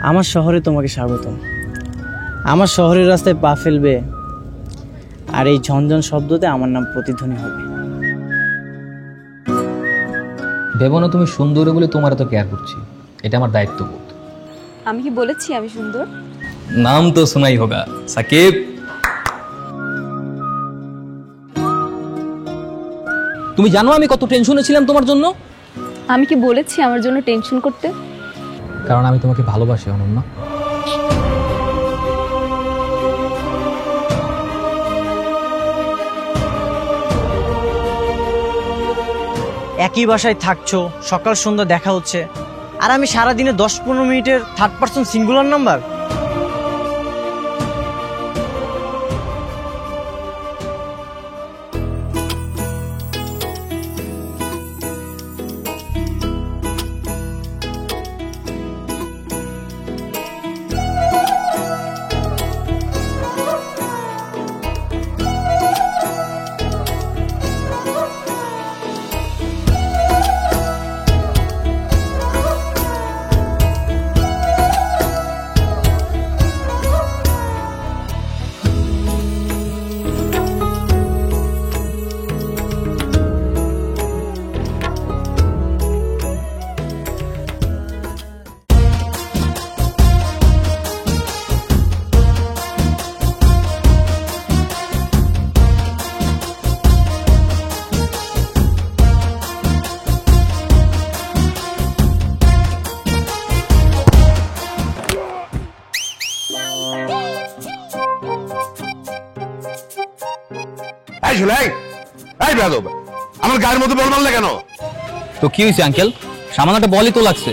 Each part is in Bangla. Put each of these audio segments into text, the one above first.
আমার শহরে তোমাকে স্বাগতম। আমার শহরের রাস্তায় পা ফেলবে আর এই ঝনঝন শব্দতে আমার নাম প্রতিধ্বনি হবে। ভেবো না তুমি সুন্দর বলে তোমার এত কেয়ার করছি, এটা আমার দায়িত্ববোধ। আমি কি বলেছি আমি সুন্দর? নাম তো শোনাই হোগা সাকিব। তুমি জানো আমি কত টেনশনে ছিলাম তোমার জন্য? আমি কি বলেছি আমার জন্য টেনশন করতে? কারণ আমি তোমাকে ভালোবাসি অনন্যা। একই বাসায় থাকছো, সকাল সন্ধ্যা দেখা হচ্ছে, আর আমি সারাদিনে 10-15 মিনিটের থার্ড পারসন সিঙ্গুলার নাম্বার। আমার গায়ের মধ্যে বল মারলে কেন? তো কি হয়েছে আঙ্কেল? সামান্য একটা বলই তো লাগছে,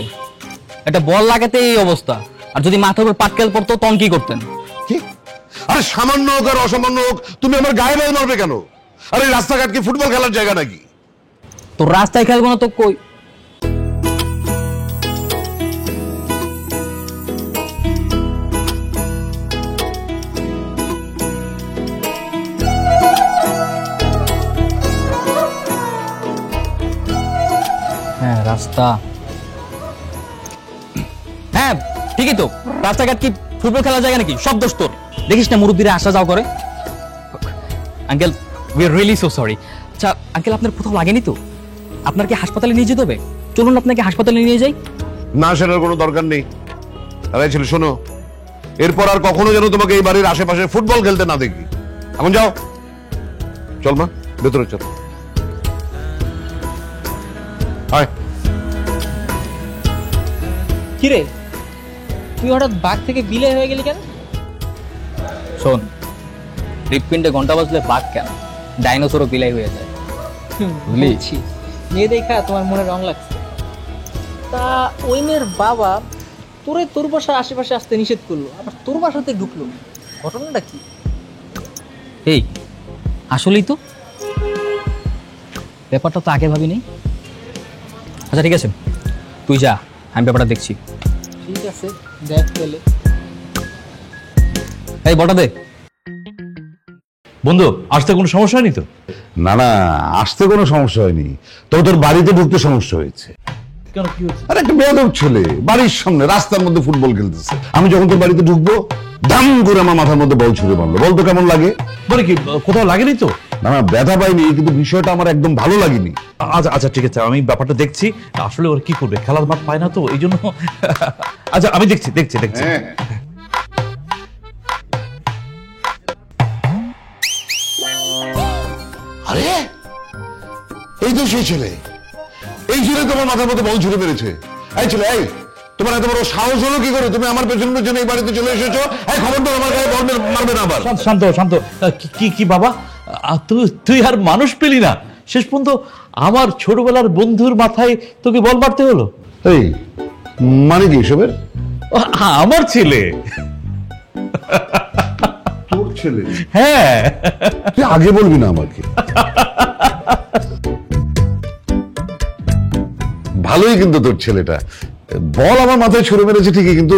একটা বল লাগাতে এই অবস্থা। আর যদি মাথার উপর পাটকেল পড়তো তখন কি করতেন? কি আরে সামান্য হোক আর অসামান্য হোক তুমি আমার গায়ে বল মারবে কেন? আরে রাস্তাঘাট কি ফুটবল খেলার জায়গা নাকি? তো রাস্তায় খেলবো না তো কই? হ্যাঁ রাস্তা, হ্যাঁ ঠিকই তো। রাস্তাঘাট কি ফুটবল খেলার জায়গা নাকি? সব দোষ তোর। দেখিস না মুরব্বীরা আসা যাও করে। Uncle we are really so sorry. আচ্ছা আঙ্কেল আপনার কোথাও লাগেনি তো? আপনার কি হাসপাতালে নিয়ে যেতে হবে? চলুন আপনাকে হাসপাতালে নিয়ে যাই। না, সেটার কোনো দরকার নেই। আরে ছেলে শোনো, এরপর আর কখনো যেন তোমাকে এই বাড়ির আশেপাশে ফুটবল খেলতে না দেখি। এখন যাও, চল মা ভেতরে চল। কিরে তুই হঠাৎ বাঘ থেকে বিলাই হয়ে গেলি কেন? শোন, হৃৎপিণ্ডে ঘন্টা বাজলে বাঘ কেন, ডাইনোসরও বিলাই হয়ে যায়। বুঝছি, মেয়ে দেখা তোমার মনে রং লাগছে। তা ওই মেয়ের বাবা তোরে তোর বাসার আশেপাশে আসতে নিষেধ করলো, আবার তোর বাসাতে ঢুকলো, ঘটনাটা কি? এই আসলেই তো ব্যাপারটা তো আগে ভাবি নেই। আচ্ছা ঠিক আছে, তুই যা, আমি ব্যাপারটা দেখছি। ঠিক আছে, দেখ পেলে। এই বটা দে। বন্ধু, আসতে কোনো সমস্যা হয়নি তো? না না, আসতে কোনো সমস্যা হয়নি, তবে তোর বাড়িতে ঢুকতে সমস্যা হয়েছে। কেন, কি হচ্ছে? আরে একটা বেয়াদব ছেলে বাড়ির সামনে রাস্তার মধ্যে ফুটবল খেলতেছে। আমি যখন তোর বাড়িতে ঢুকবো দাম করে আমার মাথার মধ্যে বল ছুঁড়ে মারলো। বলতো কেমন লাগে? বলে কি কোথাও লাগেনি তো? না না, ব্যথা পাইনি, কিন্তু বিষয়টা আমার একদম ভালো লাগেনি। আচ্ছা আচ্ছা ঠিক আছে, আমি ব্যাপারটা দেখছি। আসলে ওরা কি করবে, খেলার মাঠ পায় না তো এই জন্য। আচ্ছা আমি দেখছি দেখছি দেখছি। আরে এই তো সেই ছেলে, এই ছেলে তোমার মাথার মধ্যে বল ছুঁড়ে মেরেছে। এই ছেলে, এই তোমার এত বড় সাহস হলো কি করে? তুমি আমার পেছন পেছন এই বাড়িতে চলে এসেছো। এই খবরদার আমার গায়ে বল মারবে না আবার। শান্ত শান্ত। কি কি বাবা, তুই আর মানুষ পেলি না? শেষ পর্যন্ত আমার ছোটবেলার বন্ধুর মাথায় তোকে বল মারতে হলো? এই মানে কি এসবের? আমার ছেলে। তোর ছেলে? হ্যাঁ। তুই আগে বলবি না আমাকে? ভালোই কিন্তু তোর ছেলেটা, বল আমার মাথায় ছুঁড়ে মেরেছে ঠিকই, কিন্তু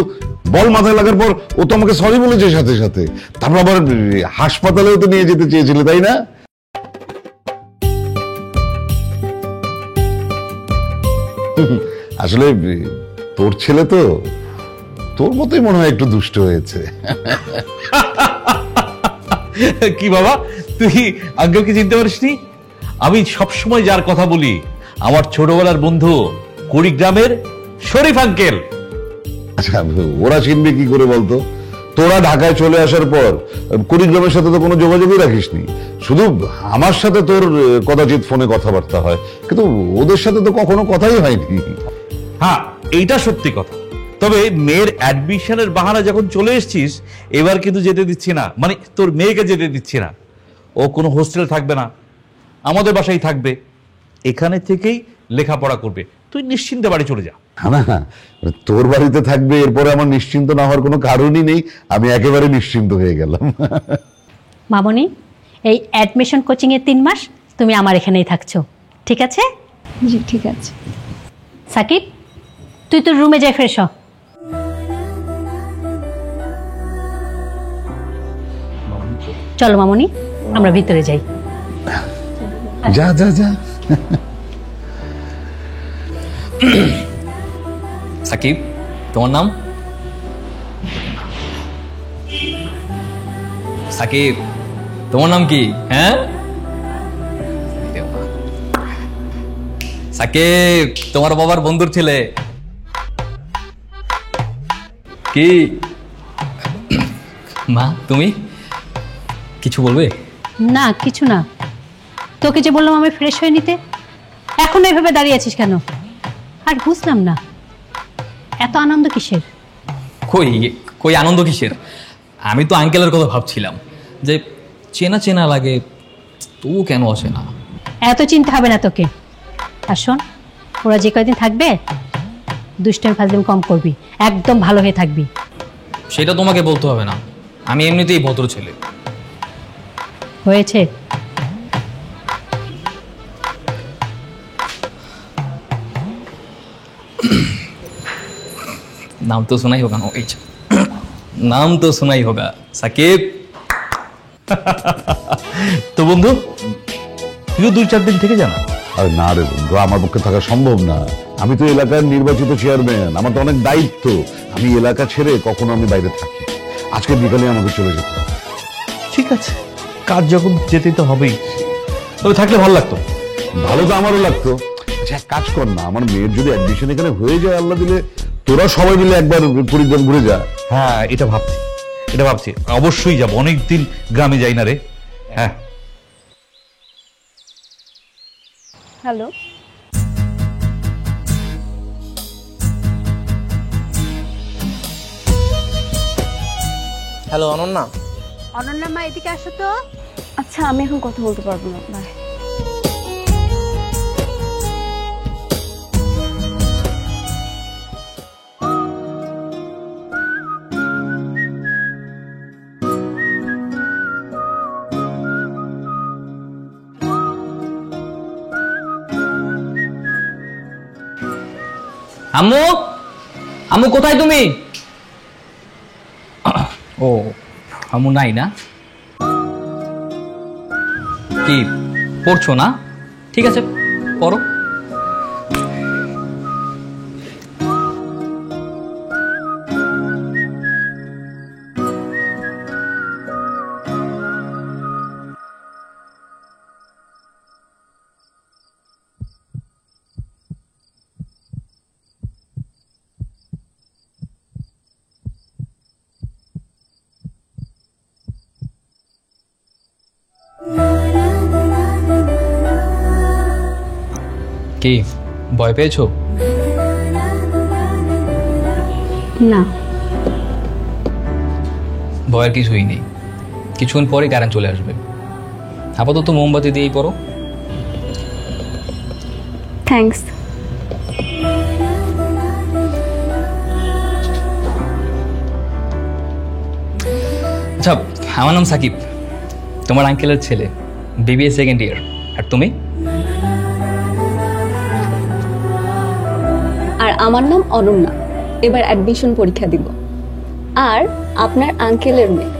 বল মাথায় লাগার পর ও তো আমাকে সরি বলেছে সাথে সাথে। তারপর আবার হাসপাতালেও তো নিয়ে যেতে চেয়েছিল, তাই না? আসলে তোর ছেলে তো তোর মতোই মনে হয় একটু দুষ্ট হয়েছে। কি বাবা, তুই আঙ্কেলকে চিনতে পারিসনি? আমি সবসময় যার কথা বলি, আমার ছোটবেলার বন্ধু কুড়িগ্রামের শরীফ আঙ্কেল। আচ্ছা, ওরা চিনবে কি করে বলতো? তোরা ঢাকায় চলে আসার পর কুড়িগ্রামের সাথে তো কোনো যোগাযোগই রাখিসনি। শুধু আমার সাথে তোর কদাচিৎ ফোনে কথাবার্তা হয়, কিন্তু ওদের সাথে তো কখনো কথাই হয়নি। হ্যাঁ, এইটা সত্যি কথা। তবে মেয়ের অ্যাডমিশনের বাহানা যখন চলে এসেছিস, এবার কিন্তু যেতে দিচ্ছি না, মানে তোর মেয়েকে যেতে দিচ্ছি না। ও কোনো হোস্টেল থাকবে না, আমাদের বাসায় থাকবে, এখানে থেকেই লেখাপড়া করবে। তুই নিশ্চিন্তে বাড়ি চলে যা। না, তোর বাড়িতে থাকবে, এরপরে আমার নিশ্চিন্ত না হওয়ার কোনো কারণই নেই। আমি একেবারে নিশ্চিন্ত হয়ে গেলাম। মামনি, এই অ্যাডমিশন কোচিংয়ে 3 মাস তুমি আমার এখানেই থাকছো, ঠিক আছে? জি ঠিক আছে। সাকিব, তুই তোর রুমে যাই, ফ্রেশ হ। চলো মামনি, আমরা ভিতরে যাই। যা যা যা। সাকিব, তোমার নাম? সাকিব, তোমার নাম কি? হ্যাঁ সাকিব, তোমার বাবার বন্ধুর ছেলে। কি মা, তুমি কিছু বলবে? না, কিছু না। তোকে যে বললাম আমি ফ্রেশ হয়ে নিতে, এখন এইভাবে দাঁড়িয়ে আছিস কেন? আর বুঝলাম না, এত আনন্দ কিসের? কই কই আনন্দ কিসের? আমি তো আঙ্কেলের কথা ভাবছিলাম যে চেনা চেনা লাগে, তবু কেন আসে না। এত চিন্তা হবে না তোকে। আর শোন, ওরা যে কয়দিন থাকবে, দুষ্টামি ফাজলামি কম করবি, একদম ভালো হয়ে থাকবি। সেটা তোমাকে বলতে হবে না, আমি এমনিতেই ভদ্র ছেলে। হয়েছে? नाम तो सुना ही होगा ना, नाम तो सुना ही होगा, साकिब। তো বন্ধু, তুইও 2-4 দিন থেকে জানা। আর না রে বন্ধু, আমার পক্ষে থাকা সম্ভব না। আমি তো এলাকার নির্বাচিত চেয়ারম্যান, আমার তো অনেক দায়িত্ব। আমি এলাকা ছেড়ে কখনো আমি বাইরে থাকি। আজকে বিকালে আমাকে চলে যেতে হবে। ঠিক আছে, কাজ যখন যেতে তো হবেই, তবে থাকলে ভালো লাগতো। ভালো তো আমারও লাগতো। আচ্ছা, এক কাজ কর না, আমার মেয়ের যদি অ্যাডমিশন এখানে হয়ে যায়, আল্লাহ দিলে, তোরা সবাই মিলে একবার কুড়িগ্রাম ঘুরে যা। হ্যাঁ, এটা ভাবছি অবশ্যই যাবো। অনেকদিন গ্রামে যাই না রে। হ্যাঁ। Hello, hello Ananya. অনন্যা মা, এদিকে আসো তো। আচ্ছা আমি এখন কথা বলতে পারবো না, বাই। আম্মু, আম্মু কোথায় তুমি? ও, আম্মু নাই না? কি পড়ছো না? ঠিক আছে, পড়ো। কি ভয় পেয়েছো? না, ভয়ের কিছুই নেই, কিছুক্ষণ পরে কারেন্ট চলে আসবে। আপাতত মোমবাতি দিয়েই পড়ো। থ্যাঙ্কস। আচ্ছা, আমার নাম সাকিব, তোমার আঙ্কেলের ছেলে, বিবিএ সেকেন্ড ইয়ার। আর তুমি? আর আমার নাম অনন্যা, এবার অ্যাডমিশন পরীক্ষা দিব। আর আপনার আঙ্কেলের মেয়ে।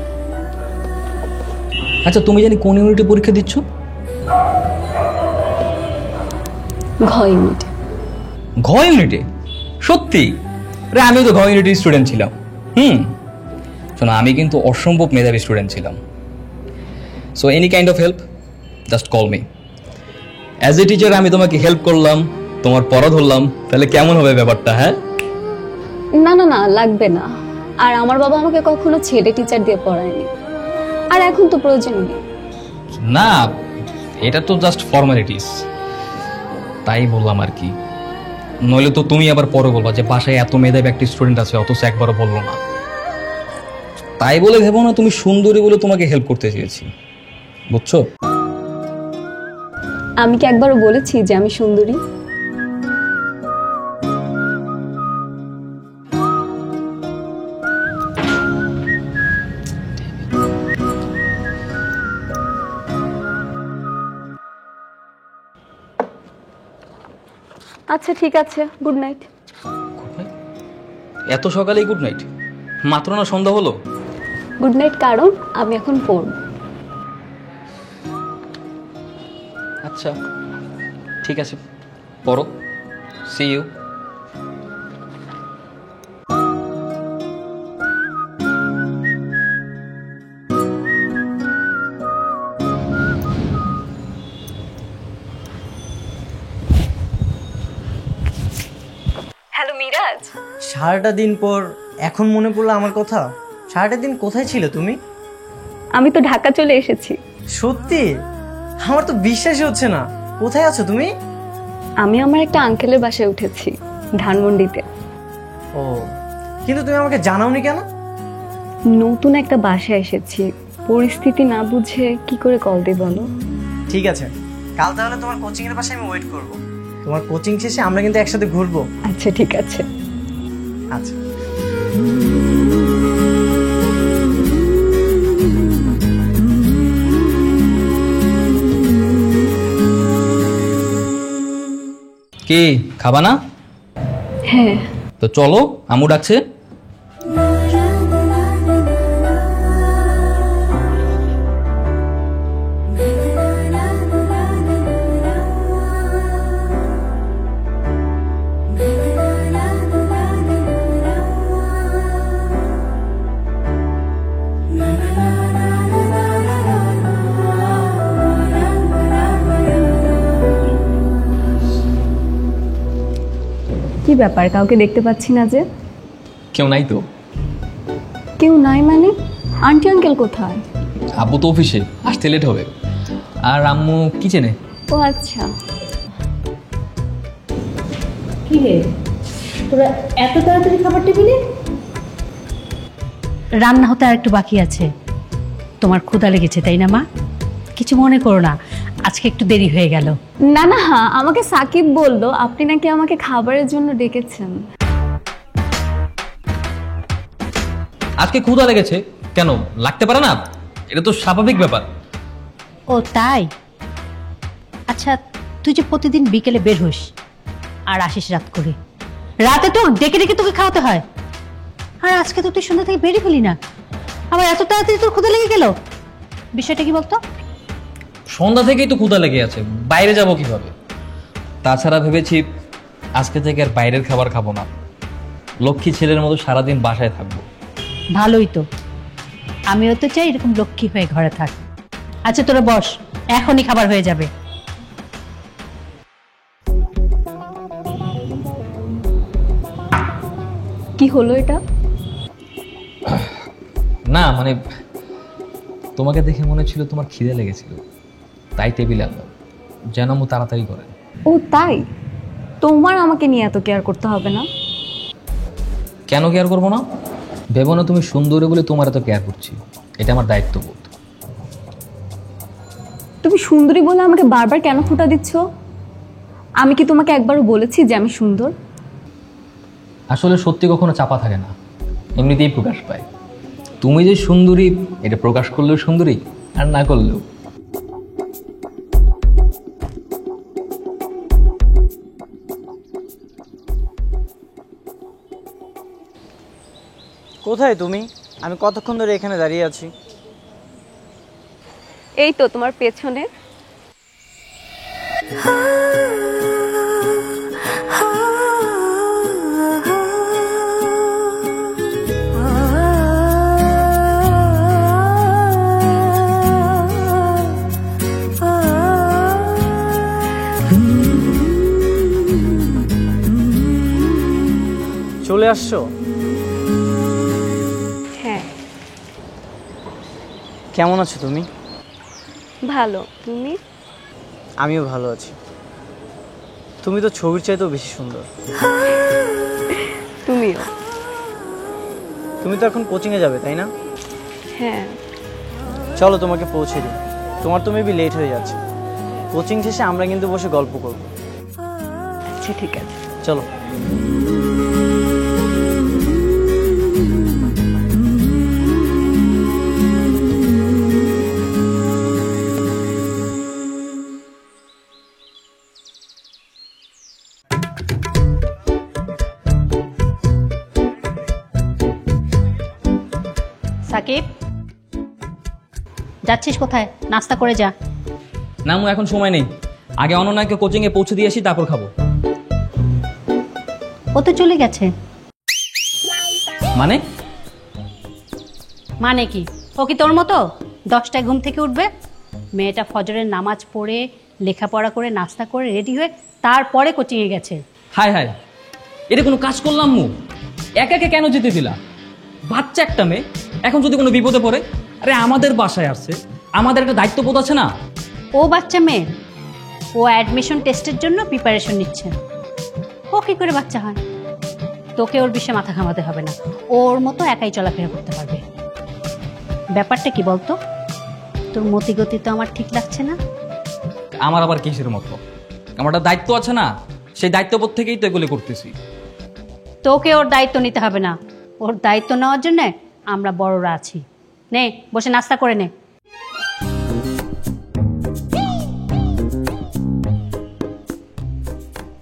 আচ্ছা, তুমি জানি কোন ইউনিটে পরীক্ষা দিচ্ছ? ঘ ইউনিটে। ঘ ইউনিটে? সত্যি? আরে আমিও তো ঘ ইউনিটের স্টুডেন্ট ছিলাম। শোনো, আমি কিন্তু অসম্ভব মেধাবী স্টুডেন্ট ছিলাম। So any kind of help, just call me. As a teacher আমি তোমাকে হেল্প করলাম, তোমার পড়া ধরলাম, তাহলে কেমন হবে ব্যাপারটা? হ্যাঁ, না না না, লাগবে না। আর আমার বাবা আমাকে কখনো ছেলে টিচার দিয়ে পড়ায়নি, আর এখন তো প্রয়োজন নেই। না, এটা তো জাস্ট ফর্মালিটিস, তাই বললাম আর কি। নইলে তো তুমি আবার পরে বলবা যে বাসায় এত মেধাবী একটা স্টুডেন্ট আছে অথচ একবারও বললো না। তাই বলে ভেবো না তুমি সুন্দরী বলে তোমাকে হেল্প করতে চেয়েছি, বুঝছো? আমি কি একবারও বলেছি যে আমি সুন্দরী? আচ্ছা ঠিক আছে, গুড নাইট। এত সকালেই গুড নাইট? মাত্র না সন্ধ্যা হলো। গুড নাইট কারণ আমি এখন পড়ব। আচ্ছা ঠিক আছে, পড়ো। See you. হ্যালো মিরাজ। সারাটা দিন পর এখন মনে পড়লো আমার কথা? সারাটা দিন কোথায় ছিলে তুমি? আমি তো ঢাকা চলে এসেছি। সত্যি? আমার তো বিশ্বাসই হচ্ছে না। কোথায় আছো তুমি? আমি আমার একটা আঙ্কেলের বাসায় উঠেছি, ধানমন্ডিতে। ও, কিন্তু তুমি আমাকে জানাওনি কেন? নতুন একটা বাসায় এসেছি, পরিস্থিতি না বুঝে কি করে কল দিই বলো? ঠিক আছে, কাল তাহলে তোমার কোচিং এর পাশে আমি ওয়েট করব। তোমার কোচিং শেষে আমরা কিন্তু একসাথে ঘুরবো। আচ্ছা ঠিক আছে। আচ্ছা। কি খাবা না? হ্যাঁ। তো চলো, আম্মু ডাকছে। কি ব্যাপার, কাউকে দেখতে পাচ্ছি না যে? কেউ নাই তো। কেউ নাই মানে? আন্টি আঙ্কেল কোথায়? আব্বু তো অফিসে, আসতে লেট হবে। আর আম্মু কিচেনে। ও আচ্ছা। কি রে, তোরা এত তাড়াতাড়ি খাবার টেবিলে? রান্না হতে আর একটু বাকি আছে। তোমার ক্ষুধা লেগেছে তাই না মা? কিছু মনে করো না, আজকে একটু দেরি হয়ে গেল। না না, আমাকে সাকিব বলল আপনি নাকি আমাকে খাবারের জন্য ডেকেছেন। আজকে ক্ষুধা লেগেছে কেন? লাগতে পারে না, এটা তো স্বাভাবিক ব্যাপার। ও তাই? আচ্ছা, তুই যে প্রতিদিন বিকেলে বের হোস আর আসিস রাত করে, রাতে তো ডেকে ডেকে তোকে খাওয়াতে হয়, আর আজকে তো তুই সন্ধ্যা থেকে বেরিয়ে ফেলি না, আবার এত তাড়াতাড়ি তোর ক্ষুধা লেগে গেল? বিষয়টা কি বলতো? সন্ধ্যা থেকেই তো ক্ষুধা লেগে আছে, বাইরে যাব কিভাবে? তাছাড়া ভেবেছি আজকে থেকে আর বাইরের খাবার খাবো না, লক্ষ্মী ছেলের মতো সারাদিন বাসায় থাকবো। ভালোই তো, আমিও তো চাই এরকম লক্ষ্মী হয়ে ঘরে থাক। আচ্ছা তোরা বস, এখনই খাবার হয়ে যাবে। কি হলো এটা? না মানে তোমাকে দেখে মনে ছিল তোমার খিদে লেগেছিল, তাই টেবিলে আনলাম, যেন আম্মু তাড়াতাড়ি করেন। ও তাই? তোমার আমাকে নিয়ে এত কেয়ার করতে হবে না। কেন কেয়ার করবো না? ভেবো না তুমি সুন্দরী বলে তোমার এত কেয়ার করছি, এটা আমার দায়িত্ববোধ। তুমি সুন্দরী বলে আমাকে বারবার কেন খোঁটা দিচ্ছ? আমি কি তোমাকে একবারও বলেছি যে আমি সুন্দর? আসলে সত্যি কখনো চাপা থাকে না, এমনিতেই প্রকাশ পায়। তুমি যে সুন্দরী এটা প্রকাশ করলেও সুন্দরী, আর না করলেও। কোথায় তুমি? আমি কতক্ষণ ধরে এখানে দাঁড়িয়ে আছি। এই তো তোমার পেছনে। আসছো? হ্যাঁ। কেমন আছো তুমি? ভালো, তুমি? আমিও ভালো আছি। তুমি তো ছবির চাইতেও বেশি সুন্দর। তুমিও। তুমি তো এখন কোচিংয়ে যাবে তাই না? হ্যাঁ। চলো তোমাকে পৌঁছে দিই। তোমার তো মেবি লেট হয়ে যাচ্ছে। কোচিং শেষে আমরা কিন্তু বসে গল্প করব। আচ্ছা ঠিক আছে, চলো। সাকিব, যাচ্ছিস কোথায়? নাস্তা করে যা। না মু, এখন সময় নেই। আগে অনন্যাকে কোচিংয়ে পৌঁছে দিয়ে আসি, তারপর খাবো। ও তো চলে গেছে। মানে? মানে কি? ও কি তোর মতো 10টায় ঘুম থেকে উঠবে? মেয়েটা ফজরের নামাজ পড়ে লেখাপড়া করে নাস্তা করে রেডি হয়ে তারপরে কোচিংয়ে গেছে। হায় হায়, এটা কোনো কাজ করলাম মু? একা একা কেন যেতে দিলা? বাচ্চা একটা মেয়ে, এখন যদি কোনো বিপদে পড়ে, আরে আমাদের বাসায় আসছে, আমাদের একটা দায়িত্ববোধ আছে না? ও বাচ্চা মেয়ে, ও অ্যাডমিশন টেস্টের জন্য প্রিপারেশন নিচ্ছে। ও কি করে বাচ্চা হয়? তোকে ওর বিষয়ে মাথা ঘামাতে হবে না, ওর মতো একাই চলাফেরা করতে পারবে। ব্যাপারটা কি বলতো? তোর মতিগতি তো আমার ঠিক লাগছে না। আমার আবার কিসের মতো? আমার একটা দায়িত্ব আছে না, সেই দায়িত্ববোধ থেকেই তো এগুলো করতেছি। তোকে ওর দায়িত্ব নিতে হবে না, ওর দায়িত্ব নেওয়ার জন্য আমরা বড়রা আছি। নে, বসে নাস্তা করে নে।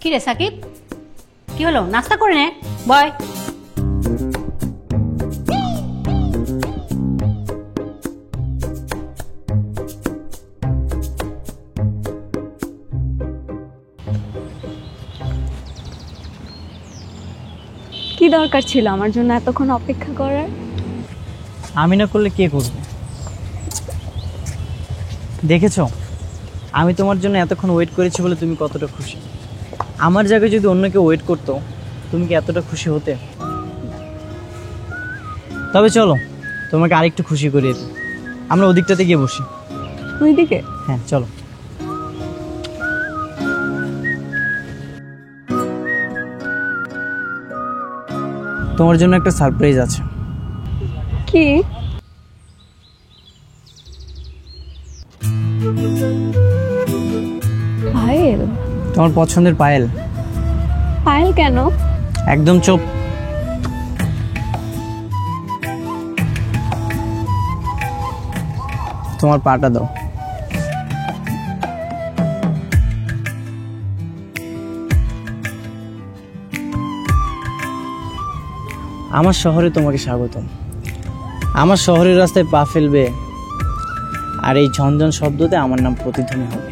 কি রে সাকিব, কি হলো? নাস্তা করে নে, বয়। কি দরকার ছিল আমার জন্য এতক্ষণ অপেক্ষা করার? আমি না করলে কে করবে? দেখেছো আমি তোমার জন্য এতক্ষণ ওয়েট করেছি বলে তুমি কতটা খুশি। আমার জায়গায় যদি অন্য কেউ ওয়েট করতো, তুমি কি এতটা খুশি হতে? তবে চলো তোমাকে আরেকটু খুশি করিয়ে দিই। আমরা ওদিকটাতে গিয়ে বসি। ওইদিকে? হ্যাঁ চলো। তোমার জন্য একটা সারপ্রাইজ আছে। কি? পায়েল? তোমার পছন্দের পায়েল। পায়েল কেন? একদম চুপ। তোমার পাটা দাও। আমার শহরে তোমাকে স্বাগতম। আমার শহরের রাস্তায় পা ফেলবে আর এই ঝনঝন শব্দতে আমার নাম প্রতিধ্বনি হবে।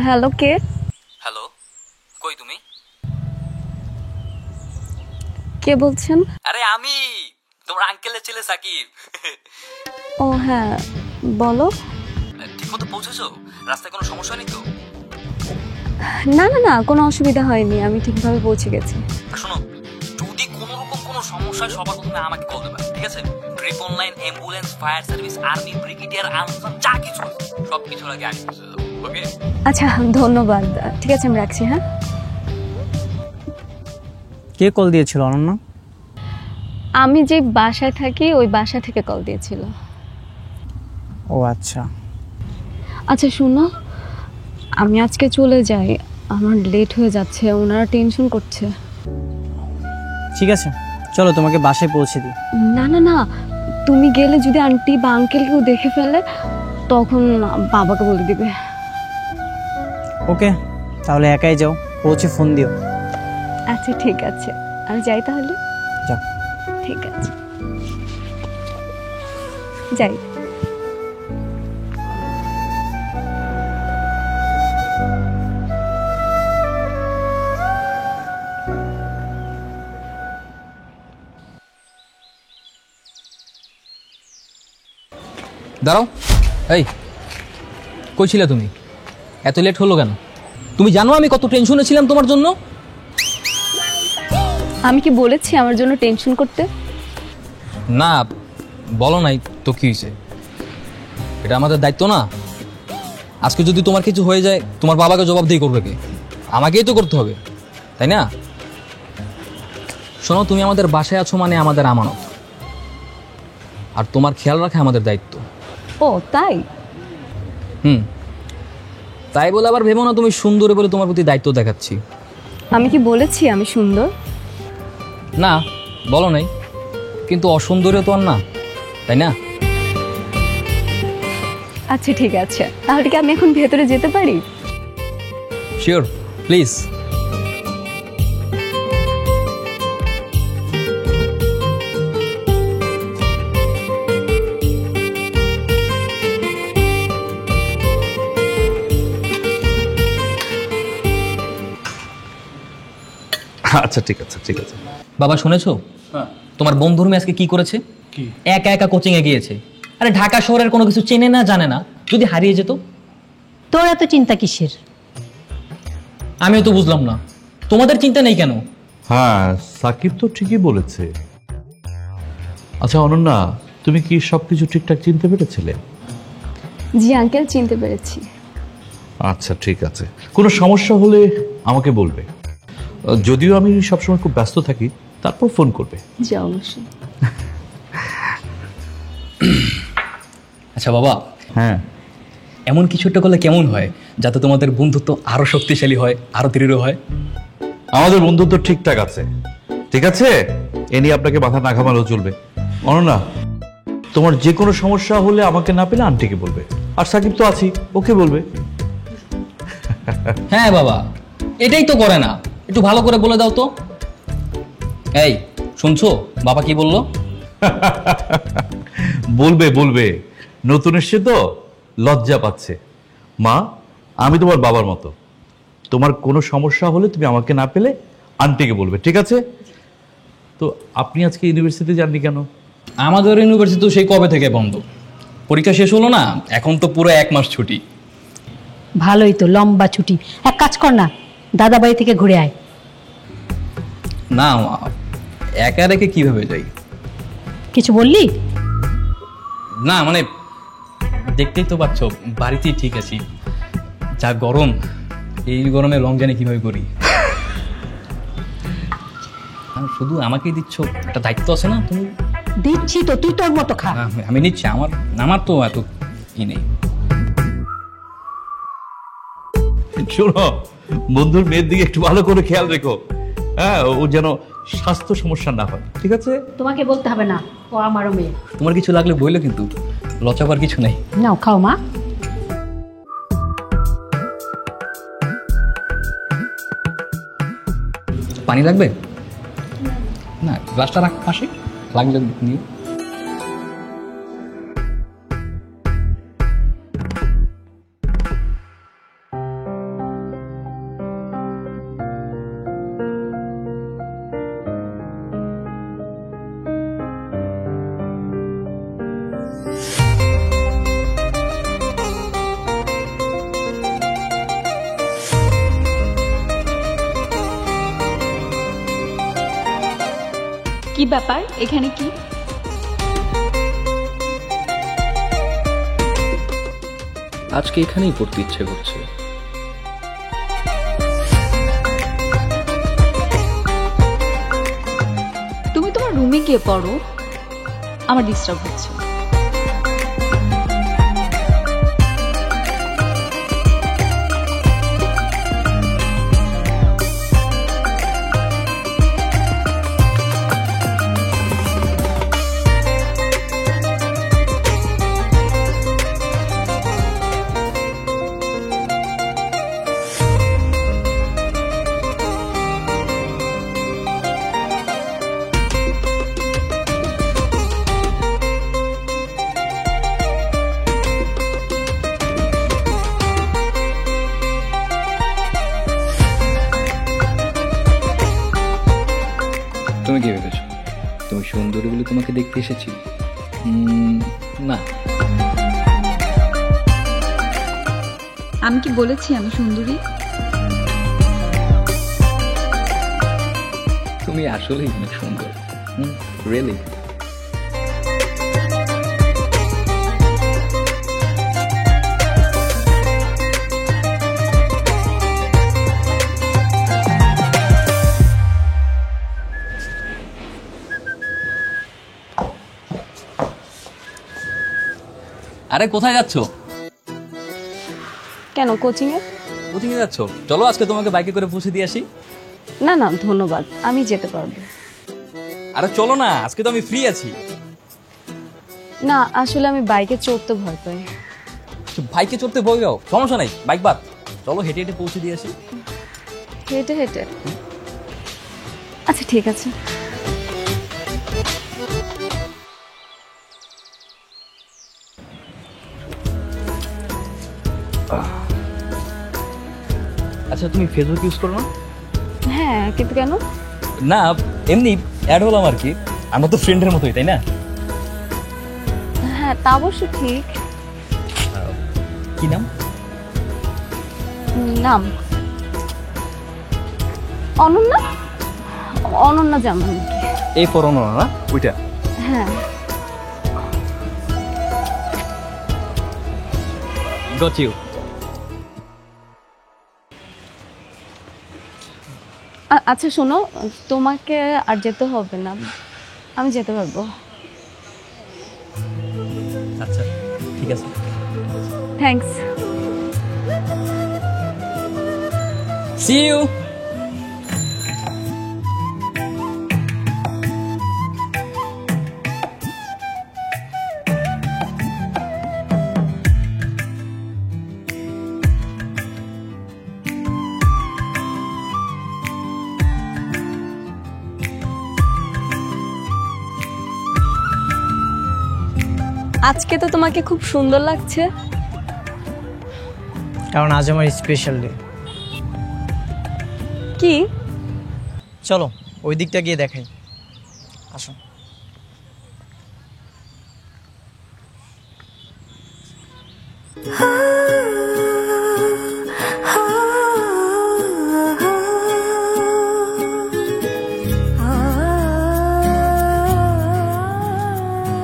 হ্যালো, কে? হ্যালো, কই তুমি? কে বলছেন? আরে আমি তোমার আঙ্কেলের ছেলে সাকিব। ও হ্যাঁ, বলো। ঠিক মতো পৌঁছেছো? রাস্তায় কোনো সমস্যা নেই তো? না না না, কোনো অসুবিধা হয়নি, আমি ঠিকভাবে পৌঁছে গেছি। শোনো, যদি কোনো রকম কোনো সমস্যা হয় সবার প্রথমে আমাকে কল দেবে, ঠিক আছে? Triple line, ambulance, fire service, army, brigadier, answer, যা কিছু আছে সব কিছুর আগে আমি পৌঁছে যাবো। ওকে? আচ্ছা ধন্যবাদ, ঠিক আছে আমি রাখছি। হ্যাঁ। কে কল দিয়েছিল অনন্যা? আমি যে বাসায় থাকি ওই বাসা থেকে কল দিয়েছিল। ও আচ্ছা। আচ্ছা শোনো, আমি আজকে চলে যাই, আমার লেট হয়ে যাচ্ছে, ওনারা টেনশন করছে। ঠিক আছে চলো তোমাকে বাসায় পৌঁছে দিই। না না না, তুমি গেলে যদি আন্টি বা আঙ্কেল কেউ দেখে ফেলে তখন বাবাকে বলে দিবে। ওকে তাহলে একাই যাও, পৌঁছে ফোন দিও। আচ্ছা ঠিক আছে, আমি যাই তাহলে। যাও। ঠিক আছে, যাই। দাঁড়াও, এই কই ছিলে তুমি? এত লেট হলো কেন? তুমি জানো আমি কত টেনশনে ছিলাম তোমার জন্য? আমি কি বলেছি আমার জন্য টেনশন করতে? না বলো নাই তো কি হয়েছে, এটা আমাদের দায়িত্ব না? আজকে যদি তোমার কিছু হয়ে যায় তোমার বাবাকে জবাবদিহি করবে কে? আমাকেই তো করতে হবে, তাই না? শোনো, তুমি আমাদের বাসায় আছো মানে আমাদের আমানত, আর তোমার খেয়াল রাখা আমাদের দায়িত্ব। ও তাই? তাই বলে আবার ভেবো না তুমি সুন্দরী বলে তোমার প্রতি দায়িত্ব দেখাচ্ছি। আমি কি বলেছি আমি সুন্দর? না বলো নাই, কিন্তু অসুন্দরীও তো আর না, তাই না? আচ্ছা ঠিক আছে, তাহলে কি আমি এখন ভেতরে যেতে পারি? Sure, please. আচ্ছা ঠিক আছে ঠিক আছে। বাবা শুনেছো, তোমার বন্ধুর মেয়ে আজকে কি করেছে? একা একা কোচিং এ গিয়েছে। আরে ঢাকা শহরের কোনো কিছু চেনে না জানে না, যদি হারিয়ে যেত? তোর এত চিন্তা কিসের? আমিও তো বুঝলাম না তোমাদের চিন্তা নেই কেন। হ্যাঁ সাকিব তো ঠিকই বলেছে। আচ্ছা অনন্যা, তুমি কি সবকিছু ঠিকঠাক চিনতে পেরেছিলে? জি আঙ্কেল, চিনতে পেরেছি। আচ্ছা ঠিক আছে, কোনো সমস্যা হলে আমাকে বলবে। যদিও আমি সবসময় খুব ব্যস্ত থাকি, তারপর ফোন করবে। জি অবশ্যই। আচ্ছা বাবা, হ্যাঁ এমন কিছু একটা করলে কেমন হয় যাতে তোমাদের বন্ধুত্ব আরো শক্তিশালী হয়, আরো দৃঢ় হয়? আমাদের বন্ধুত্ব ঠিকঠাক আছে, ঠিক আছে, এ নিয়ে আপনাকে মাথা না ঘামালেও চলবে। অনন্যা, তোমার যে কোনো সমস্যা হলে আমাকে না পেলে আন্টিকে বলবে, আর সাকিব তো আছি, ওকে বলবে। হ্যাঁ বাবা, এটাই তো করে না, একটু ভালো করে বলে দাও তো। এই শুনছো বাবা কি বললো? বলবে বলবে, নতুন এসছে তো লজ্জা পাচ্ছে। মা, আমি তোমার বাবার মতো, তোমার কোনো সমস্যা হলে তুমি আমাকে না পেলে আন্টিকে বলবে, ঠিক আছে? তো আপনি আজকে ইউনিভার্সিটি যাননি কেন? আমাদের ইউনিভার্সিটি তো সেই কবে থেকে বন্ধ, পরীক্ষা শেষ হলো না, এখন তো পুরো 1 মাস ছুটি। ভালোই তো, লম্বা ছুটি। এক কাজ কর না, দাদা বাড়ি থেকে ঘুরে আয়। না একা রেখে কিভাবে যাই? কিছু বললি? না মানে দেখতেই তো পাচ্ছ বাড়িতেই ঠিক আছি, যা গরম, এই গরমে লং জার্নি কিভাবে করি? আর শুধু আমাকেই দিচ্ছ, একটা দায়িত্ব আছে না? তুমি দিচ্ছি তো, তুই তোর মতো খা। আমি নিচ্ছি, আমার তো এত ই নেই। শোনো, বন্ধুর মেয়ের দিকে একটু ভালো করে খেয়াল রেখো, হ্যাঁ, ও যেন স্বাস্থ্য সমস্যা না হয়, ঠিক আছে? তোমাকে বলতে হবে না, ও আমারও মেয়ে। তোমার কিছু লাগলে বললো, কিন্তু লচাবার কিছু নেই। নাও খাও মা। পানি লাগবে? না গ্লাসটা রাখ পাশে, লাগলে নিয়ে। কি ব্যাপার, এখানে কি? আজকে এখানেই পড়তে ইচ্ছে করছে। তুমি তোমার রুমে গিয়ে পড়ো, আমার ডিস্টার্ব হচ্ছে। তুমি কি ভেবেছো তুমি সুন্দরী বলে তোমাকে দেখতে এসেছি? না, আমি কি বলেছি আমি সুন্দরী? তুমি আসলেই অনেক সুন্দর। রিয়েলি। আরে কোথায় যাচ্ছো? কেন, কোচিং এ? কোচিং এ যাচ্ছো? চলো আজকে তোমাকে বাইকে করে পৌঁছে দিয়ে আসি। না না ধন্যবাদ, আমি যেতে পারবো। আরে চলো না, আজকে তো আমি ফ্রি আছি। না আসলে আমি বাইকে চড়তে ভয় পাই। বাইকে চড়তে ভয় পাও? সমস্যা নাই, বাইক বাদ, চলো হেঁটে হেঁটে পৌঁছে দিয়ে আসি। হেঁটে হেঁটে? আচ্ছা ঠিক আছে। আচ্ছা তুমি ফেসবুক ইউজ করো না? হ্যাঁ, কিন্তু কেন? না এমনি অ্যাড হলাম আর কি, আমরা তো ফ্রেন্ডের মতোই, তাই না? হ্যাঁ তা অবশ্য ঠিক। কি নাম? নাম অনন্যা। অনন্যা জামান। এই পড়ানো না ওইটা? হ্যাঁ। Got you. আচ্ছা শোনো, তোমাকে আর যেতে হবে না, আমি যেতে পারবো। আচ্ছা ঠিক আছে। থ্যাঙ্কস। See you. আজকে তো তোমাকে খুব সুন্দর লাগছে। কারণ আজ আমার স্পেশাল ডে। কি? চলো ওই দিকটা গিয়ে দেখাই, আসো।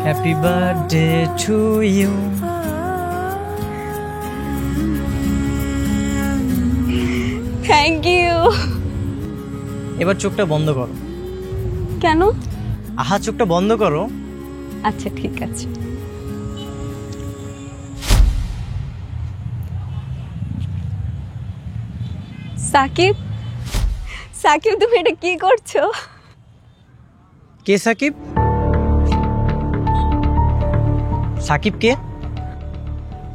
Happy birthday to you. Thank you. এবার চোখটা বন্ধ করো। কেন? আহা, চোখটা বন্ধ করো। আচ্ছা ঠিক আছে। সাকিব, সাকিব তুমি এটা কি করছো? কে সাকিব? সাকিব কে?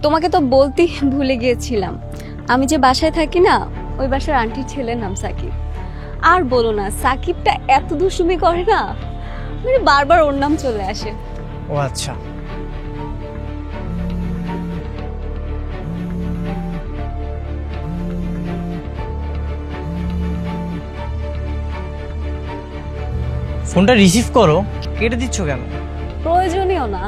তোমাকে তো বলতেই ভুলে গিয়েছিলাম, আমি যে বাসায় থাকি না, ওই বাসার আন্টির ছেলের নাম সাকিব। আর বলো না, সাকিবটা এত দুষ্টুমি করে না, মানে বারবার ওর নাম চলে আসে। ও আচ্ছা। ফোনটা রিসিভ করো, কেটে দিচ্ছ কেন? প্রয়োজনীয় না।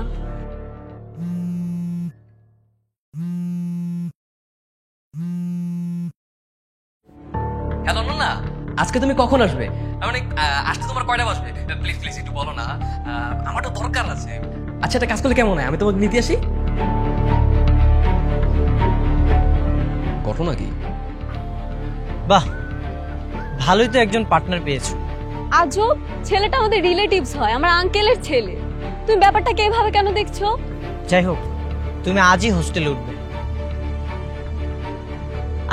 হ্যালো না, আজকে তুমি কখন আসবে? মানে আসতে তোমার কয়টা বাজবে? প্লিজ প্লিজ একটু বলো না, আমার তো দরকার আছে। আচ্ছা একটা কাজ করলে কেমন হয়, আমি তোমাকে নিতে আসি? ঘটনা কি? বাহ, ভালোই তো একজন পার্টনার পেয়েছো। আজব, ছেলেটা আমাদের রিলেটিভস হয়, আমার আঙ্কেলের ছেলে। তুমি ব্যাপারটাকে এভাবে কেন দেখছো? যাই হোক, তুমি আজই হোস্টেলে উঠবে।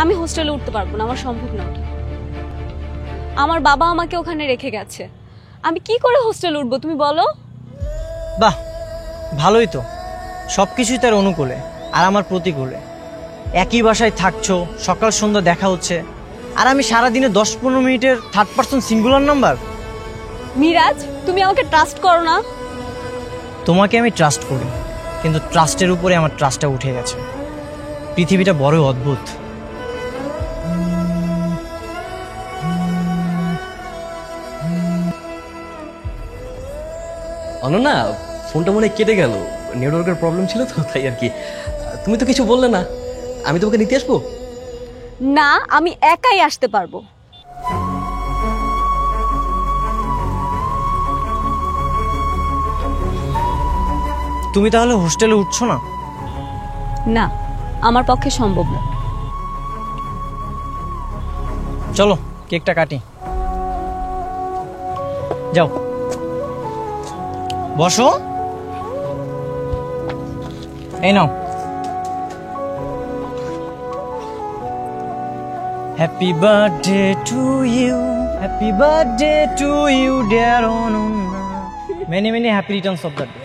আমি হোস্টেলে উঠতে পারবো না, আমার সম্ভব না ওঠা। আমার বাবা আমাকে ওখানে রেখে গেছে, আমি কি করে হোস্টেলে উঠবো তুমি বলো? বাহ, ভালোই তো, সব কিছুই তার অনুকূলে আর আমার প্রতিকূলে। একই বাসায় থাকছো, সকাল সন্ধ্যা দেখা হচ্ছে, আর আমি সারাদিনে 10-15 মিনিটের third person singular number. Miraj, তুমি আমাকে ট্রাস্ট করো না? তোমাকে আমি ট্রাস্ট করি, কিন্তু ট্রাস্টের উপরে আমার ট্রাস্টটা উঠে গেছে। পৃথিবীটা বড় অদ্ভুত। অনন্যা, ফোনটা মনে হয় কেটে গেল, নেটওয়ার্কের প্রবলেম ছিল তো, তাই আর কি। তুমি তো কিছু বললে না, আমি তোমাকে নিতে আসবো। না, আমি একাই আসতে পারবো। তুমি তাহলে হোস্টেলে উঠছো না? না, আমার পক্ষে সম্ভব না। চলো কেকটা কাটি। যাও বসো। এই নাও। Happy birthday to you, happy birthday to you dear Ananya, many many happy returns of the day.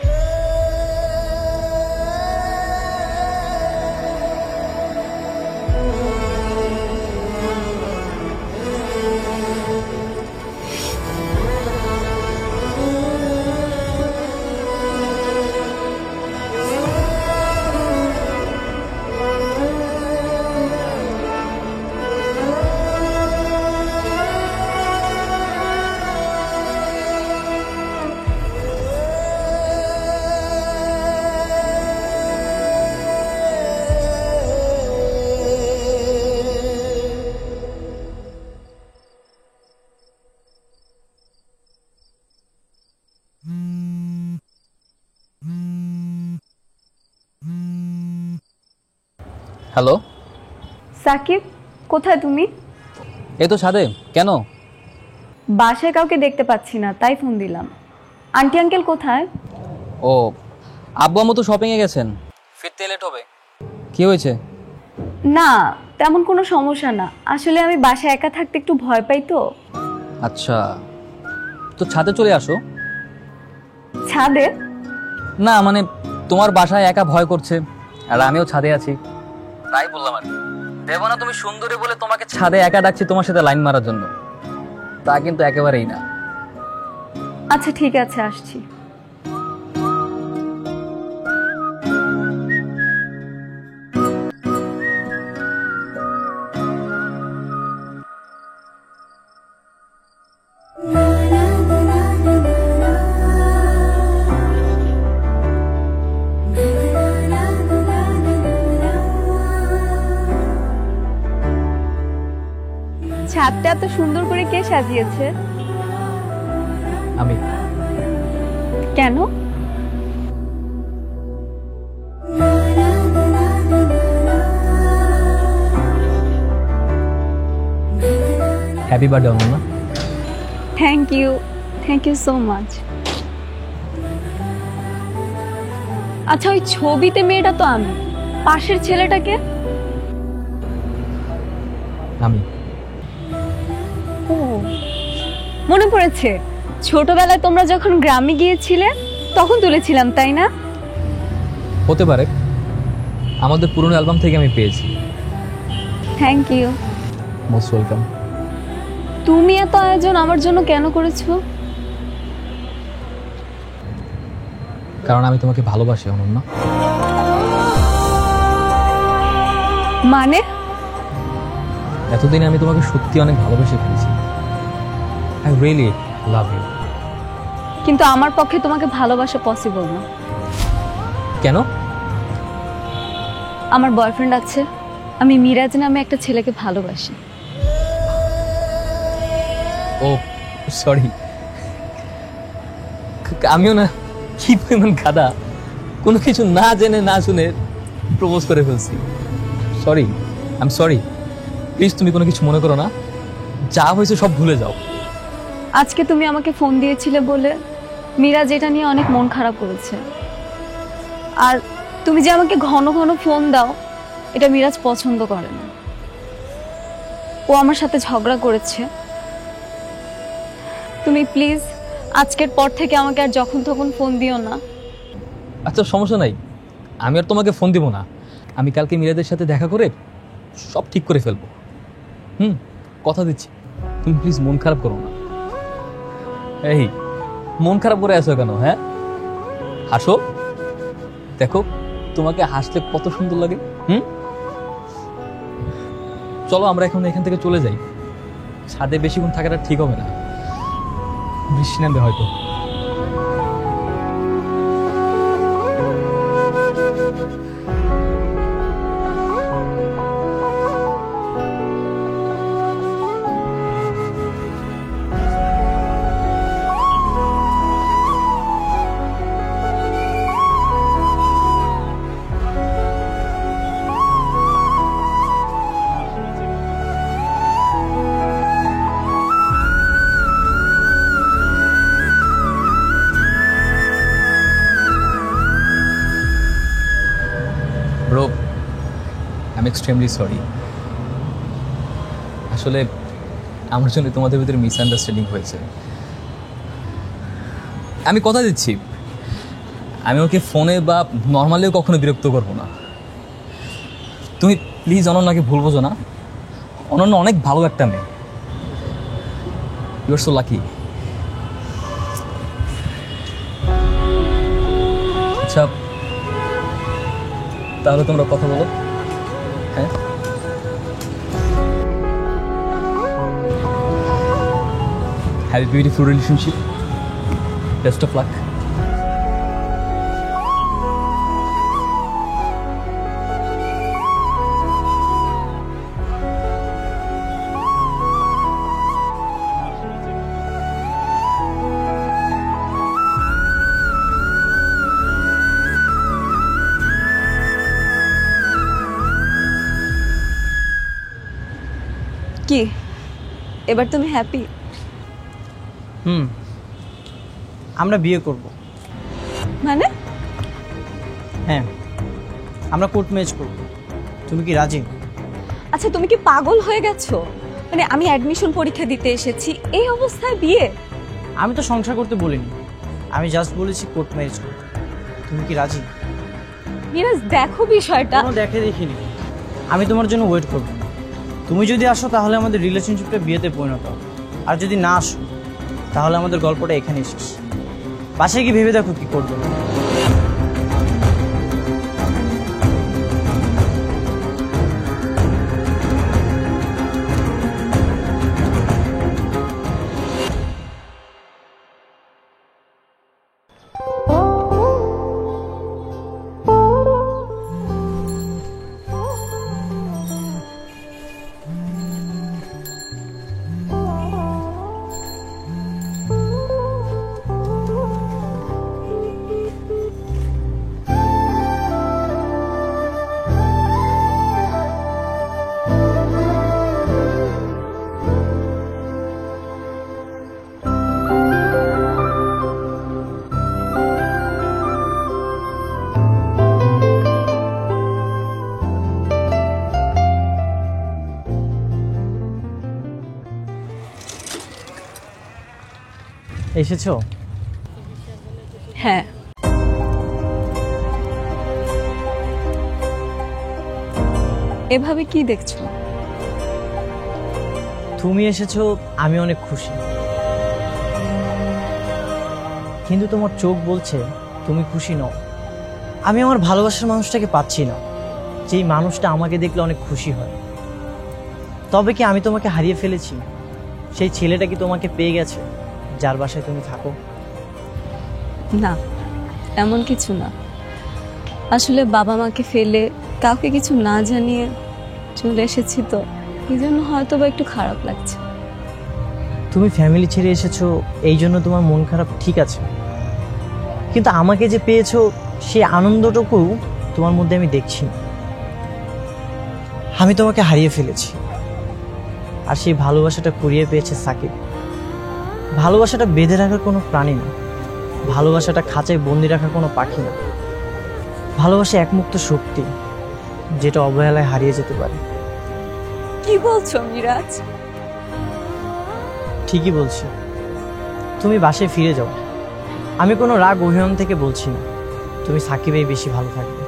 Hello, Sakib, কোথায় তুমি? এই তো ছাদে। কেন? বাসায় কাউকে দেখতে পাচ্ছি না, তাই ফোন দিলাম। আন্টি আঙ্কেল কোথায়? ও, আব্বু আম্মু তো শপিং এ গেছেন, ফিরতে লেট হবে। কি হয়েছে? না, তেমন কোনো সমস্যা না। আসলে আমি বাসায় একা থাকতে একটু ভয় পাই তো। আচ্ছা, তো ছাদে চলে আসো। ছাদে? না মানে তোমার বাসায় একা ভয় করছে আর আমিও ছাদে আছি, তাই বললাম আর কি। দেবো না তুমি সুন্দরী বলে তোমাকে ছাদে একা ডাকছি তোমার সাথে লাইন মারার জন্য, তা কিন্তু একেবারেই না। আচ্ছা ঠিক আছে, আসছি। ছাদটা এত সুন্দর করে কে সাজিয়েছে? আমি। কেন? Happy birthday Ananya. Thank you so much. আচ্ছা, ওই ছবিতে মেয়েটা তো আমি, পাশের ছেলেটাকে? আমি। ও, মনে পড়েছে, ছোটবেলায় তোমরা যখন গ্রামে গিয়েছিলে তখন তুলেছিলাম, তাই না? হতে পারে, আমাদের পুরনো অ্যালবাম থেকে আমি পেয়েছি। Thank you. Most welcome. তুমি এত আয়োজন আমার জন্য কেন করেছো? কারণ আমি তোমাকে ভালোবাসি অনন্যা। মানে? এতদিন আমি তোমাকে সত্যি অনেক ভালোবেসে ফেলেছি। I really love you. কিন্তু আমার পক্ষে তোমাকে ভালোবাসা পসিবল না। কেন? আমার বয়ফ্রেন্ড আছে, আমি মিরাজ নামে একটা ছেলেকে ভালোবাসি। ও সরি, আমিও না কি পরিমাণ গাধা, কোনো কিছু না জেনে না শুনে প্রপোজ করে ফেলছি। Sorry, I am sorry. Please তুমি কোনো কিছু মনে করো না, যা হয়েছে সব ভুলে যাও। আজকে তুমি আমাকে ফোন দিয়েছিলে বলে মিরাজ এটা নিয়ে অনেক মন খারাপ করেছে। আর তুমি যে আমাকে ঘন ঘন ফোন দাও, এটা মিরাজ পছন্দ করে না। ও আমার সাথে ঝগড়া করেছে। তুমি প্লিজ আজকের পর থেকে আমাকে আর যখন তখন ফোন দিও না। আচ্ছা সমস্যা নাই, আমি আর তোমাকে ফোন দিব না। আমি কালকে মিরাজের সাথে দেখা করে সব ঠিক করে ফেলবো। কথা দিচ্ছি। তুমি প্লিজ মন খারাপ করো না। এই মন খারাপ করে আছো কেন? হ্যাঁ, হাসো, দেখো তোমাকে হাসলে কত সুন্দর লাগে। চলো আমরা এখন এখান থেকে চলে যাই, ছাদে বেশিক্ষণ থাকাটা ঠিক হবে না, বৃষ্টি নামবে হয়তো। Bro, I am extremely sorry. আসলে আমার জন্য তোমাদের ভিতরে মিসআন্ডারস্ট্যান্ডিং হয়েছে। আমি কথা দিচ্ছি, আমি ওকে ফোনে বা নর্মালিও কখনো বিরক্ত করবো না। তুমি প্লিজ অনন্যাকে ভুল বোঝো না। অনন্য অনেক ভালো একটা মেয়ে। You are so lucky. আচ্ছা, তাহলে তোমরা কথা বলো। হ্যাঁ, have a beautiful relationship, best of luck. কি এবার তুমি হ্যাপি? আমরা বিয়ে করব। মানে? হ্যাঁ, আমরা কোর্ট ম্যারেজ করব। তুমি কি রাজি? আচ্ছা, তুমি কি পাগল হয়ে গেছো? মানে আমি অ্যাডমিশন পরীক্ষা দিতে এসেছি, এই অবস্থায় বিয়ে? আমি তো সংসার করতে বলিনি, আমি জাস্ট বলেছি কোর্ট ম্যারেজ করব। তুমি কি রাজি? মিরাজ, দেখো বিষয়টা। কোনো দেখে দেখিনি, আমি তোমার জন্য ওয়েট করব। তুমি যদি আসো তাহলে আমাদের রিলেশনশিপটা বিয়েতে পরিণত হবে, আর যদি না আসো তাহলে আমাদের গল্পটা এখানেই শেষ। বাসায় কি ভেবে দেখো কি করবে। এসেছো? হ্যাঁ। এভাবে কি দেখছো? তুমি এসেছো, আমি অনেক খুশি, কিন্তু তোমার চোখ বলছে তুমি খুশি নও। আমি আমার ভালোবাসার মানুষটাকে পাচ্ছি না, যেই মানুষটা আমাকে দেখলে অনেক খুশি হয়। তবে কি আমি তোমাকে হারিয়ে ফেলেছি? সেই ছেলেটা কি তোমাকে পেয়ে গেছে যার বাসায় তুমি থাকো? না, এমন কিছু না। আসলে বাবা মাকে ফেলে কাউকে কিছু না জানিয়ে চলে এসেছি, তো এই জন্য হয়তো বা একটু খারাপ লাগছে। তুমি ফ্যামিলি ছেড়ে এসেছো, এই জন্য তোমার মন খারাপ, ঠিক আছে, কিন্তু আমাকে যে পেয়েছো সেই আনন্দটুকু তোমার মধ্যে আমি দেখছি না। আমি তোমাকে হারিয়ে ফেলেছি, আর সেই ভালোবাসাটা কুড়িয়ে পেয়েছে সাকিব। ভালোবাসাটা বেঁধে রাখার কোনো প্রাণী না, ভালোবাসাটা খাঁচায় বন্দি রাখার কোনো পাখি না। ভালোবাসা একমুক্ত শক্তি, যেটা অবহেলায় হারিয়ে যেতে পারে। কি বলছো মিরাজ? ঠিকই বলছি, তুমি বাসায় ফিরে যাও। আমি কোনো রাগ অভিমান থেকে বলছি না, তুমি সাকিবেই বেশি ভালো থাকবে।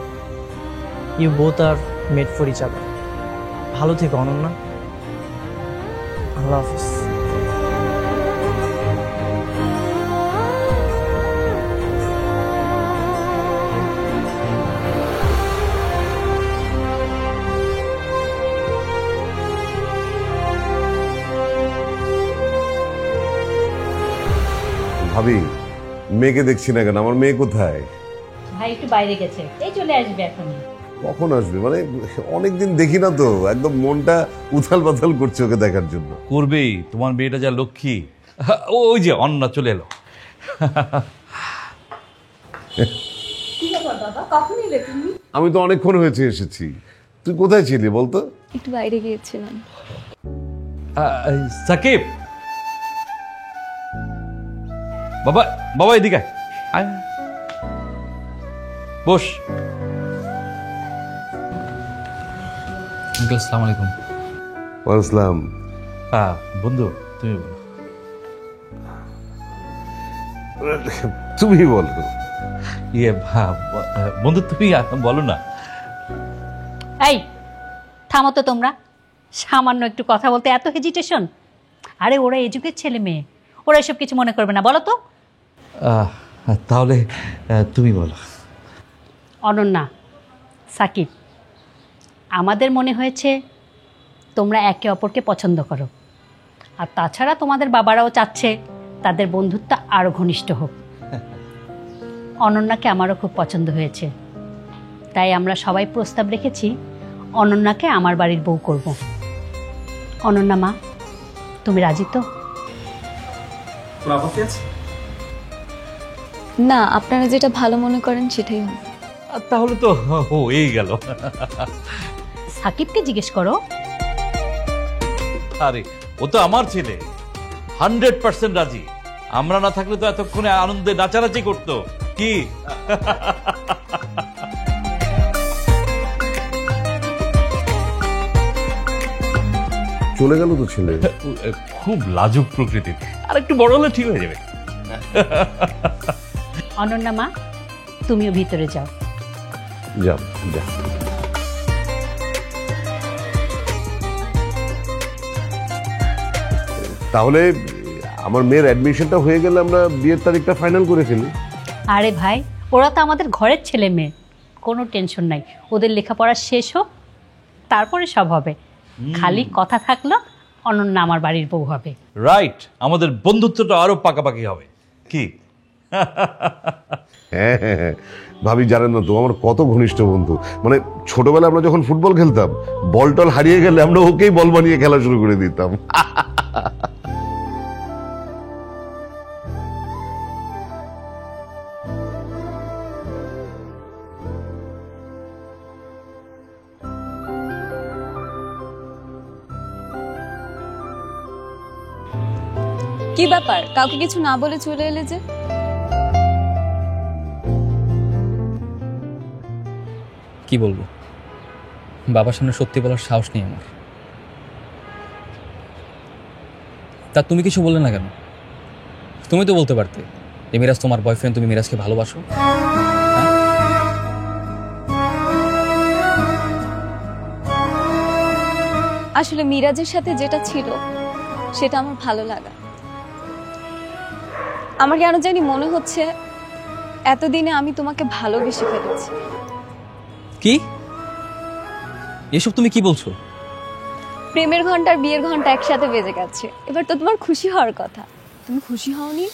You both are made for each other. ভালো থেকো অনন্যা। আল্লাহ হাফিজ। ভাবি, মেয়েকে দেখছি না কেন? আমার মেয়ে কোথায়? ভাই একটু বাইরে গেছে, এই চলে আসবে এখনই। কখন আসবে? মানে অনেকদিন দেখি না তো, একদম মনটা উথাল পাথাল করছে ওকে দেখার জন্য। করবেই, তোমার মেয়েটা যা লক্ষ্মী। ওই যে অন্না চলে এলো। বাবা, কখন এলে তুমি? আমি তো অনেকক্ষণ হয়েছে এসেছি। তুই কোথায় ছিলি বলতো? একটু বাইরে গিয়েছিলাম। সাকিব, বাবা বাবা এদিকে আয়। বস। আঙ্কেল আসসালামু আলাইকুম। আসসালাম। বন্ধু তুমি বলো। তুমি বলো। বন্ধু তুমি বলো না। এই থামো তো তোমরা, সামান্য একটু কথা বলতে এত হেজিটেশন? আরে ওরা এজুকেট ছেলে মেয়ে, ওরা এসব কিছু মনে করবে না, বলো তো। তাহলে তুমি বলো। অনন্যা, সাকিব, আমাদের মনে হয়েছে তোমরা একে অপরকে পছন্দ করো, আর তাছাড়া তোমাদের বাবারাও চাচ্ছে তাদের বন্ধুত্ব আরও ঘনিষ্ঠ হোক। অনন্যাকে আমারও খুব পছন্দ হয়েছে, তাই আমরা সবাই প্রস্তাব রেখেছি অনন্যাকে আমার বাড়ির বউ করব। অনন্যা মা, তুমি রাজি তো? না, আপনারা যেটা ভালো মনে করেন সেটাই হবে। তাহলে তো এই গেল। সাকিবকে জিজ্ঞেস করো। আরে ও তো আমার ছেলে, 100% রাজি। আমরা না থাকলে তো এতক্ষণে আনন্দে নাচানাচি করতো। কি চলে গেল তো ছেলে। খুব লাজুক প্রকৃতির, আর একটু বড় হলে ঠিক হয়ে যাবে। অনন্যা মা, তুমিও ভিতরে যাও। যাও যা। তাহলে আমার মেয়ের অ্যাডমিশনটা হয়ে গেলে আমরা বিয়ের তারিখটা ফাইনাল করে ফেলি। আরে ভাই, ওরা তো আমাদের ঘরের ছেলে মেয়ে, কোনো টেনশন নাই। ওদের লেখাপড়া শেষ হোক, তারপরে সব হবে। খালি কথা থাকলো অনন্যা আমার বাড়ির বউ হবে। রাইট, আমাদের বন্ধুত্বটা আরো পাকাপাকি হবে। কি হ্যাঁ হ্যাঁ হ্যাঁ, ভাবি জানেন না তো আমার কত ঘনিষ্ঠ বন্ধু। মানে ছোটবেলা আমরা যখন ফুটবল খেলতাম, বল টল হারিয়ে গেলে আমরা ওকেই বল বানিয়ে খেলা শুরু করে দিতাম। কি ব্যাপার, কাউকে কিছু না বলে চলে এলে যে? কি বলবো, বাবার সামনে সত্যি বলার সাহস নেই আমার। তা তুমি কিছু বললে না কেন? তুমি তো বলতে পারতে যে মিরাজ তোমার বয়ফ্রেন্ড, তুমি মিরাজকে ভালোবাসো। আসলে মিরাজের সাথে যেটা ছিল সেটা আমার ভালো লাগা। আমার কেন জানি মনে হচ্ছে এতদিনে আমি তোমাকে ভালোবেসে ফেলেছি। কি এসব তুমি কি বলছো? প্রেমের ঘন্টা আর বিয়ের ঘন্টা একসাথে বেজে গেছে। এবার তো তোমার খুশি হওয়ার কথা, তুমি খুশি হওনি?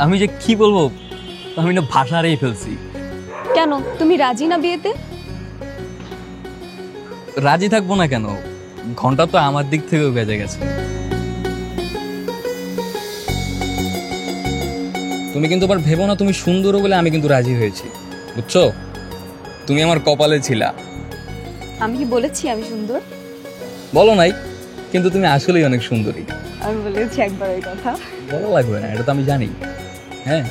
আমি যে কি বলবো, আমি না ভাষা হারিয়ে ফেলছি। কেন, তুমি রাজি না বিয়েতে? রাজি থাকবো না কেন, ঘন্টা তো আমার দিক থেকেও বেজে গেছে। তুমি কিন্তু আবার ভেবো না তুমি সুন্দর বলে আমি কিন্তু রাজি হয়েছি, বুঝছো? তুমি আমার কপালে ছিলা। আমি কি বলেছি আমি সুন্দর? বলো নাই, কিন্তু তুমি আসলেই অনেক সুন্দরী। আমি বলেছি একবার ওই কথা। বলো লাগবে না, এটা তো আমি জানি। হ্যাঁ,